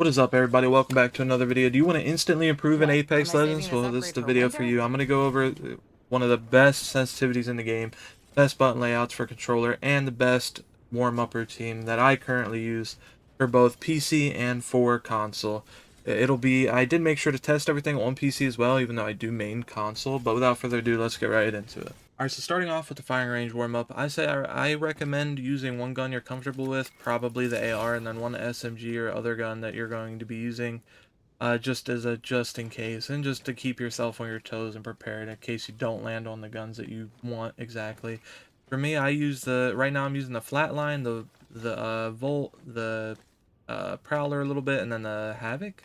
What is up, everybody? Welcome back to another video. Do you want to instantly improve in Apex Legends? Well, this is the video for you. I'm going to go over one of the best sensitivities in the game, best button layouts for controller, and the best warm-up routine that I currently use for both PC and for console. I did make sure to test everything on PC as well, even though I do main console, but without further ado, let's get right into it. Alright, so starting off with the firing range warm-up, I recommend using one gun you're comfortable with, probably the AR, and then one SMG or other gun that you're going to be using, just in case, and just to keep yourself on your toes and prepared in case you don't land on the guns that you want exactly. For me, right now I'm using the Flatline, the Volt, the Prowler a little bit, and then the Havoc.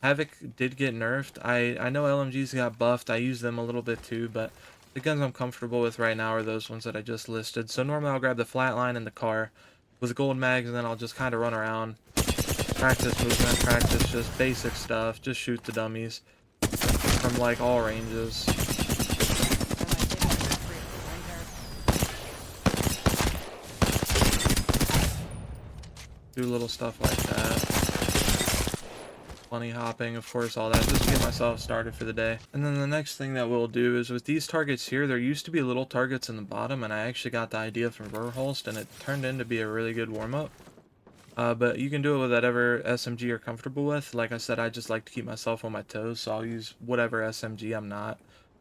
Havoc did get nerfed. I know LMGs got buffed. I use them a little bit too, but the guns I'm comfortable with right now are those ones that I just listed. So normally I'll grab the Flatline in the car with gold mags, and then I'll just kind of run around, practice movement, practice just basic stuff, just shoot the dummies from like all ranges. Do little stuff like that. Bunny hopping, of course, all that, just to get myself started for the day. And then the next thing that we'll do is with these targets here, there used to be little targets in the bottom, and I actually got the idea from Verholst, and it turned into be a really good warm-up. But you can do it with whatever SMG you're comfortable with. Like I said, I just like to keep myself on my toes, so I'll use whatever SMG I'm not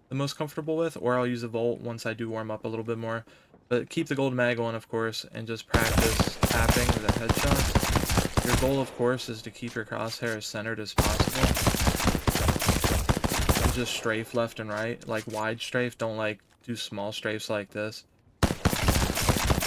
the most comfortable with, or I'll use a Volt once I do warm up a little bit more. But keep the gold mag on, of course, and just practice tapping the headshots. Your goal, of course, is to keep your crosshair as centered as possible. And just strafe left and right, like wide strafe. Don't like do small strafes like this.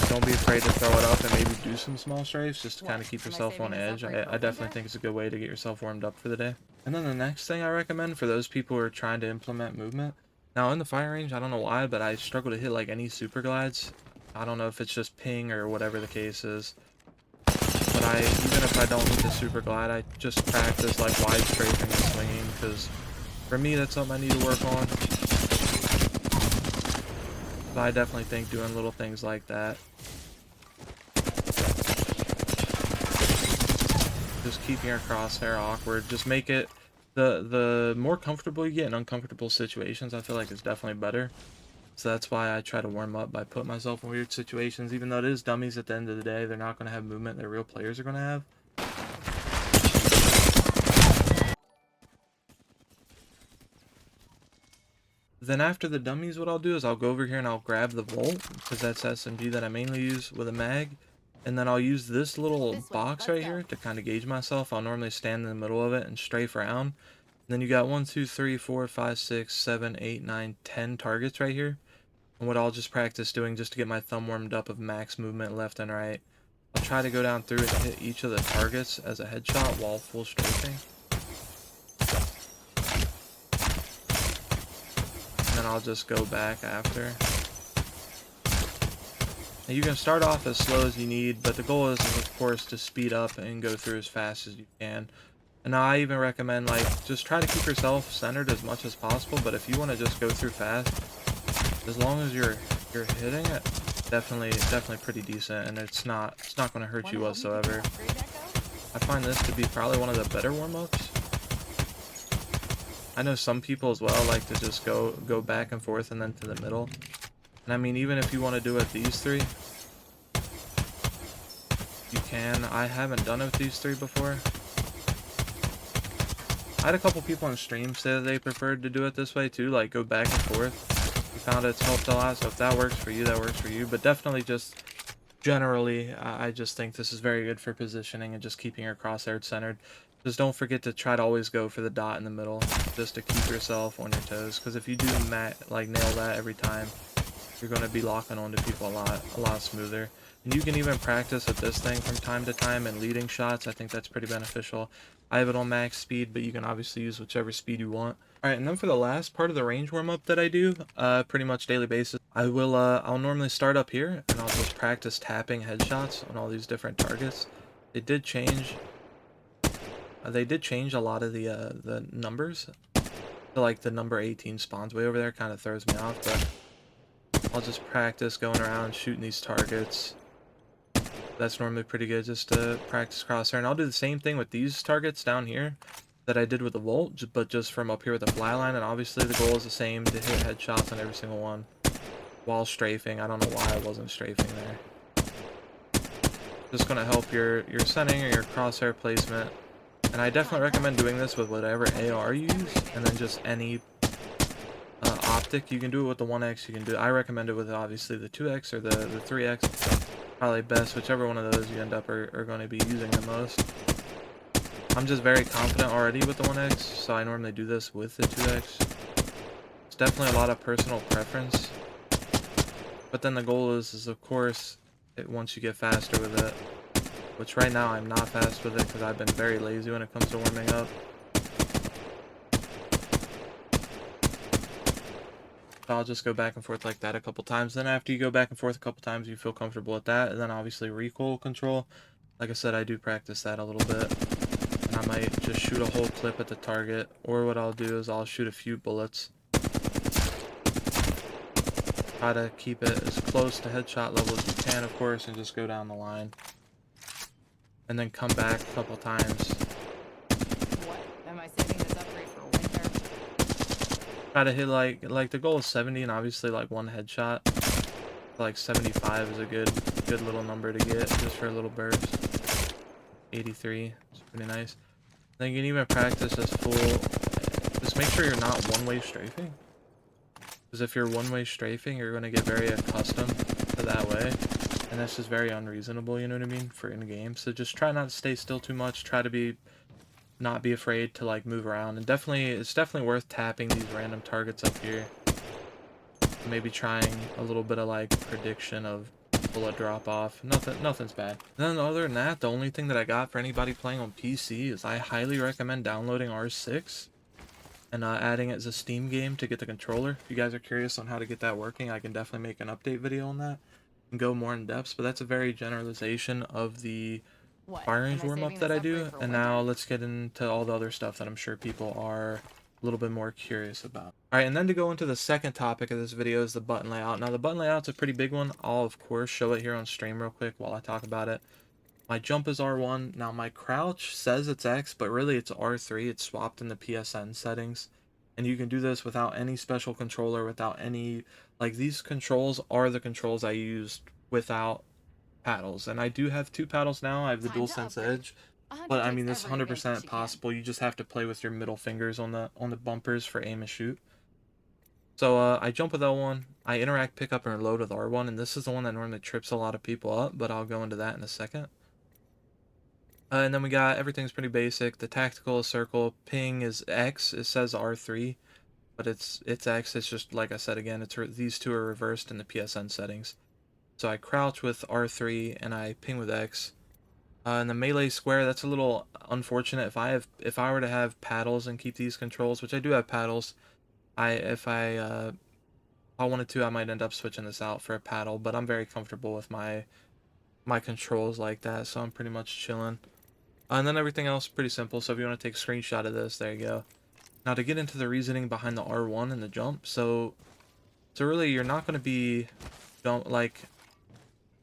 Don't be afraid to throw it up and maybe do some small strafes just to kind of keep yourself on edge. I definitely think it's a good way to get yourself warmed up for the day. And then the next thing I recommend for those people who are trying to implement movement. Now in the fire range, I don't know why, but I struggle to hit like any super glides. I don't know if it's just ping or whatever the case is. But even if I don't hit the super glide, I just practice like wide strafing and swinging, because for me that's something I need to work on. But I definitely think doing little things like that, just keeping your crosshair awkward, just make it the more comfortable you get in uncomfortable situations, I feel like it's definitely better. So that's why I try to warm up by putting myself in weird situations, even though it is dummies at the end of the day. They're not going to have movement that real players are going to have. Then after the dummies, what I'll do is I'll go over here and I'll grab the Volt, because that's SMG that I mainly use with a mag. And then I'll use this little box right here to kind of gauge myself. I'll normally stand in the middle of it and strafe around. And then you got 1, 2, 3, 4, 5, 6, 7, 8, 9, 10 targets right here. And what I'll just practice doing just to get my thumb warmed up of max movement left and right, I'll try to go down through and hit each of the targets as a headshot while full strafing. And then I'll just go back after. Now you can start off as slow as you need, but the goal is of course to speed up and go through as fast as you can. And I even recommend like just try to keep yourself centered as much as possible, but if you want to just go through fast, as long as you're hitting it, definitely pretty decent, and it's not going to hurt you whatsoever. I find this to be probably one of the better warm-ups. I know some people as well like to just go back and forth and then to the middle. And I mean, even if you want to do it these three, you can. I haven't done it with these three before. I had a couple people on stream say that they preferred to do it this way too, like go back and forth. We found it's helped a lot, so if that works for you, that works for you. But definitely just generally, I just think this is very good for positioning and just keeping your crosshair centered. Just don't forget to try to always go for the dot in the middle, just to keep yourself on your toes. Because if you do nail that every time, you're going to be locking onto people a lot smoother. And you can even practice with this thing from time to time and leading shots. I think that's pretty beneficial. I have it on max speed, but you can obviously use whichever speed you want. Alright, and then for the last part of the range warm-up that I do, pretty much daily basis, I'll normally start up here, and I'll just practice tapping headshots on all these different targets. They did change a lot of the numbers. So like the number 18 spawns way over there, kind of throws me off, but I'll just practice going around shooting these targets. That's normally pretty good just to practice crosshair. And I'll do the same thing with these targets down here that I did with the Volt, but just from up here with the fly line. And obviously the goal is the same, to hit headshots on every single one while strafing. I don't know why I wasn't strafing there. Just gonna help your setting or your crosshair placement. And I definitely recommend doing this with whatever AR you use, and then just any optic. You can do it with the 1x, you can do it. I recommend it with obviously the 2x or the 3x. Probably best, whichever one of those you end up are going to be using the most. I'm just very confident already with the 1x, so I normally do this with the 2x. It's definitely a lot of personal preference. But then the goal is of course, once you get faster with it, which right now I'm not fast with it because I've been very lazy when it comes to warming up. I'll just go back and forth like that a couple times. Then after you go back and forth a couple times, you feel comfortable with that. And then obviously recoil control. Like I said, I do practice that a little bit. And I might just shoot a whole clip at the target. Or what I'll do is I'll shoot a few bullets. Try to keep it as close to headshot level as you can, of course, and just go down the line. And then come back a couple times. What? Am I saving this upgrade for winter? Try to hit like the goal is 70, and obviously like one headshot. Like 75 is a good little number to get just for a little burst. 83, it's pretty nice. Then you can even practice just full. Just make sure you're not one-way strafing. Because if you're one-way strafing, you're going to get very accustomed to that way. And that's just very unreasonable, you know what I mean, for in-game. So just try not to stay still too much. Try to not be afraid to like move around. And it's definitely worth tapping these random targets up here. Maybe trying a little bit of like prediction of bullet drop off. Nothing's bad. And then other than that, the only thing that I got for anybody playing on PC is I highly recommend downloading R6 and adding it as a Steam game to get the controller. If you guys are curious on how to get that working, I can definitely make an update video on that and go more in depth. But that's a very generalization of the fire range warm-up that I do. And now let's get into all the other stuff that I'm sure people are a little bit more curious about. Alright, and then to go into the second topic of this video is the button layout. Now the button layout's a pretty big one. I'll of course show it here on stream real quick while I talk about it. My jump is R1. Now my crouch says it's X, but really it's R3. It's swapped in the PSN settings. And you can do this without any special controller, without any, like these controls are the controls I used without paddles. And I do have 2 paddles now. I have the DualSense Edge. But I mean, this is 100% possible. You just have to play with your middle fingers on the bumpers for aim and shoot. So I jump with L1, I interact, pick up, and reload with R1, and this is the one that normally trips a lot of people up, but I'll go into that in a second. And then we got everything's pretty basic. The tactical is circle, ping is X. It says R3, but it's X. It's just like I said again. These two are reversed in the PSN settings. So I crouch with R3 and I ping with X. And the melee square, that's a little unfortunate. If I were to have paddles and keep these controls, which I do have paddles, if I wanted to, I might end up switching this out for a paddle. But I'm very comfortable with my controls like that, so I'm pretty much chilling. And then everything else pretty simple. So if you want to take a screenshot of this, there you go. Now to get into the reasoning behind the R1 and the jump, so really you're not going to be like.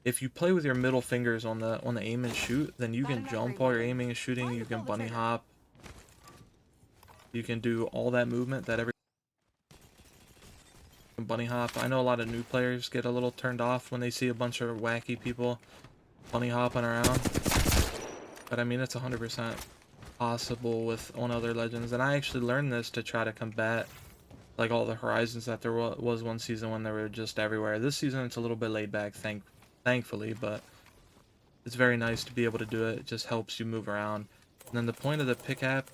If you play with your middle fingers on the aim and shoot, then you can jump while you're aiming and shooting. You can bunny hop. You can do all that movement that every bunny hop. I know a lot of new players get a little turned off when they see a bunch of wacky people bunny hopping around. But I mean, it's 100% possible on other legends. And I actually learned this to try to combat like all the horizons that there was one season when they were just everywhere. This season it's a little bit laid back, thankfully, but it's very nice to be able to do it. It just helps you move around. And then the point of the pick up,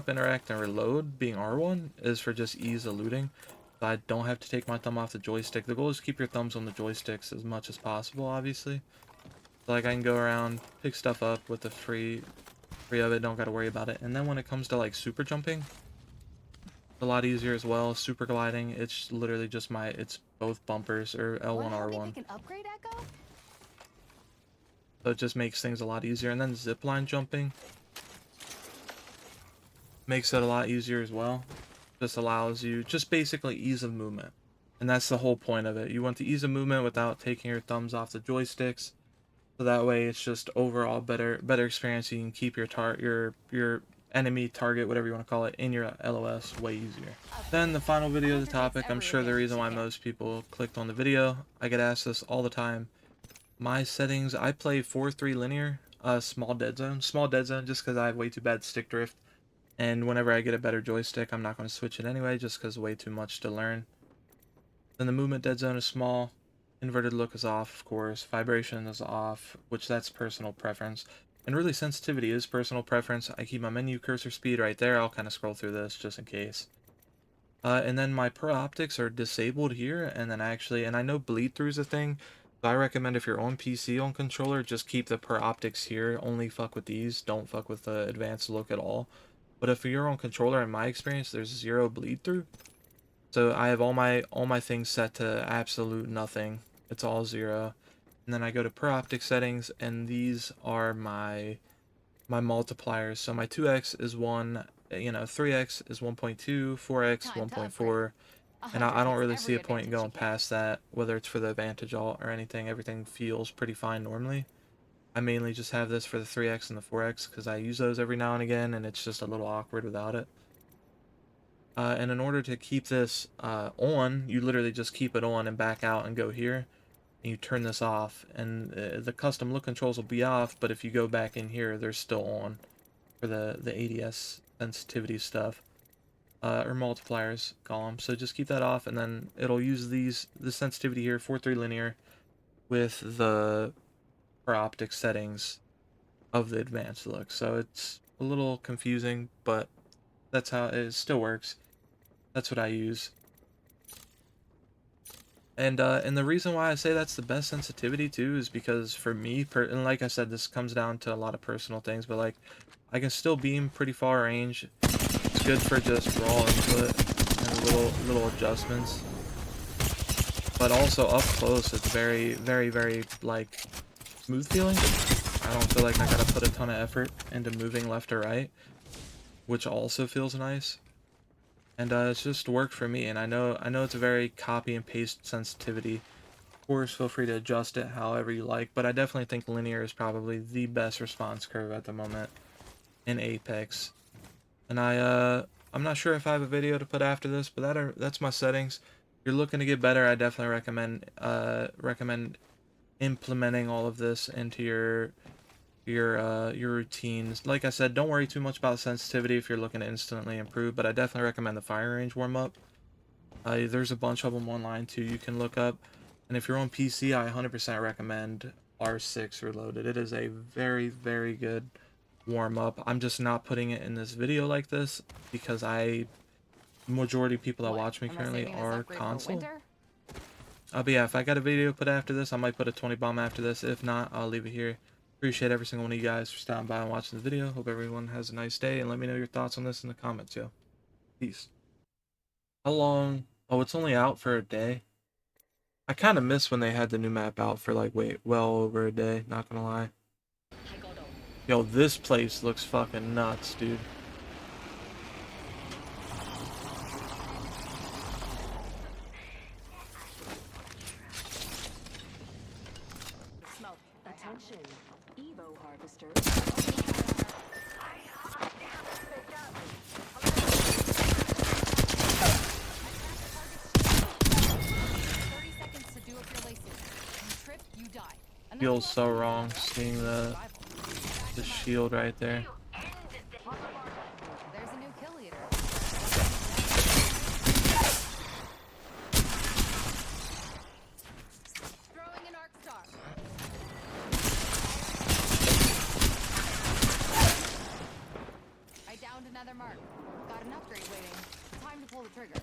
interact, and reload being R1 is for just ease of looting. So I don't have to take my thumb off the joystick. The goal is to keep your thumbs on the joysticks as much as possible, obviously. So like I can go around, pick stuff up with the free of it, don't gotta worry about it. And then when it comes to like super jumping, a lot easier as well. Super gliding, it's literally just it's both bumpers or L1 R1. So it just makes things a lot easier. And then zipline jumping makes it a lot easier as well. Just allows you just basically ease of movement. And that's the whole point of it. You want the ease of movement without taking your thumbs off the joysticks. So that way it's just overall better experience. You can keep your enemy target, whatever you want to call it, in your LOS way easier. Then the final video of the topic, I'm sure the reason why most people clicked on the video, I get asked this all the time. My settings, I play 4-3 linear, small dead zone just because I have way too bad stick drift. And whenever I get a better joystick, I'm not going to switch it anyway, just because way too much to learn. Then the movement dead zone is small. Inverted look is off, of course. Vibration is off, which that's personal preference. And really, sensitivity is personal preference. I keep my menu cursor speed right there. I'll kind of scroll through this just in case. And then my pro optics are disabled here, and then and I know bleed through is a thing, so I recommend if you're on PC on controller, just keep the pro optics here. Only fuck with these. Don't fuck with the advanced look at all. But if you're on controller, in my experience, there's 0 bleed through. So I have all my things set to absolute nothing. It's all 0. And then I go to per optic settings, and these are my multipliers. So my 2x is 1, 3x is 1.2, 4x 1.4. And I don't really see a point in going past that, whether it's for the advantage alt or anything. Everything feels pretty fine normally. I mainly just have this for the 3x and the 4x because I use those every now and again, and it's just a little awkward without it. And in order to keep this on, you literally just keep it on and back out and go here. And you turn this off, and the custom look controls will be off, but if you go back in here, they're still on for the ADS sensitivity stuff. Or multipliers column. So just keep that off, and then it'll use the sensitivity here, 4-3 linear, with the per optic settings of the advanced look. So it's a little confusing, but that's how it still works. That's what I use. And the reason why I say that's the best sensitivity too is because for me, and like I said, this comes down to a lot of personal things, but like I can still beam pretty far range. It's good for just raw input and little adjustments. But also up close, it's very, very, very like smooth feeling. I don't feel like I gotta put a ton of effort into moving left or right, which also feels nice. And it's just worked for me, and I know it's a very copy and paste sensitivity. Of course, feel free to adjust it however you like, but I definitely think linear is probably the best response curve at the moment in Apex. And I'm not sure if I have a video to put after this, but that's my settings. If you're looking to get better, I definitely recommend implementing all of this into your routines. Like I said, don't worry too much about sensitivity if you're looking to instantly improve, but I definitely recommend the firing range warm up. There's a bunch of them online too you can look up, and if you're on PC, I 100% recommend R6 Reloaded. It is a very, very good warm up. I'm just not putting it in this video like this because majority of people that watch me currently are console. But yeah, if I got a video to put after this, I might put a 20 bomb after this. If not, I'll leave it here. Appreciate every single one of you guys for stopping by and watching the video. Hope everyone has a nice day, and let me know your thoughts on this in the comments, yo. Peace. How long? Oh, it's only out for a day. I kind of miss when they had the new map out for like, well over a day, not gonna lie. Yo, this place looks fucking nuts, dude. Attention, Evo harvester. 30 seconds to do up your laces. You trip, you die. Feels so wrong seeing the shield right there. There's a new kill leader. Throwing an arc star. I downed another mark. Got an upgrade waiting. Time to pull the trigger.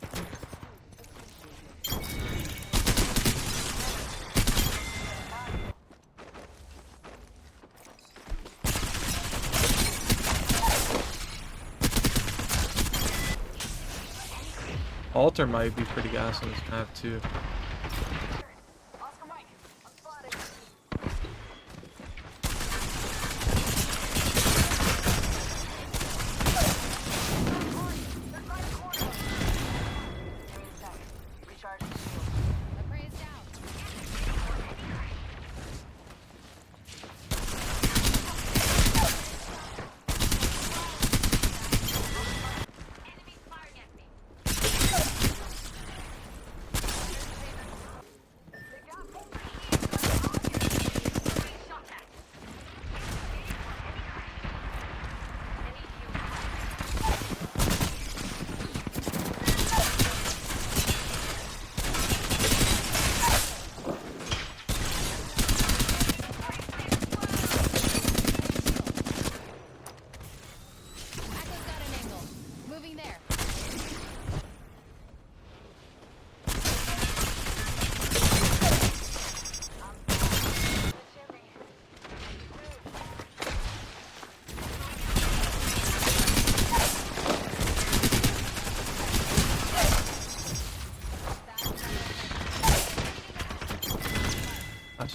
Alter might be pretty gas on this map too. Recharge.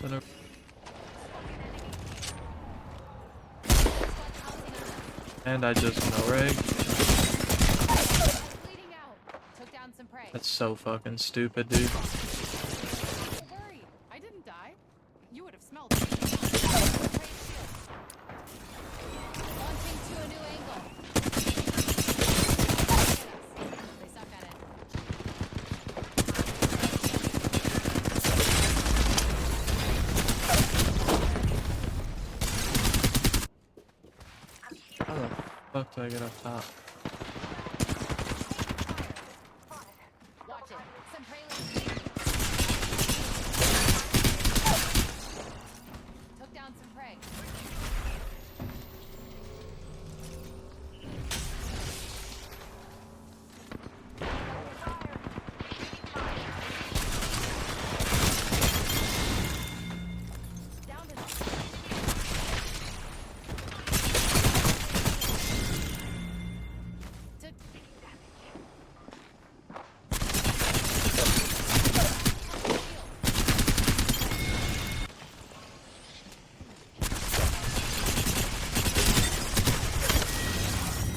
center. And I just no ray. Bleeding out. Took down some prey. That's so fucking stupid, dude. Don't worry. I didn't die. You would have smelled it. Prey shield. Launching to a new angle. They suck at it. How the fuck do I get up top? Watch it. Some prey leaves. Took down some prey. Down to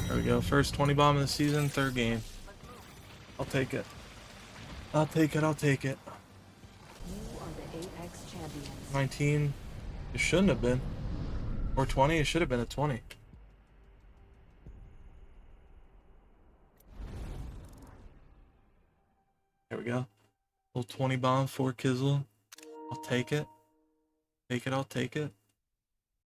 There we go. First 20 bomb of the season, third game. I'll take it. I'll take it. I'll take it. You are the Apex champions. 19. It shouldn't have been. Or 20. It should have been a 20. There we go. Little 20 bomb, 4 Kizzle. I'll take it. Take it. I'll take it.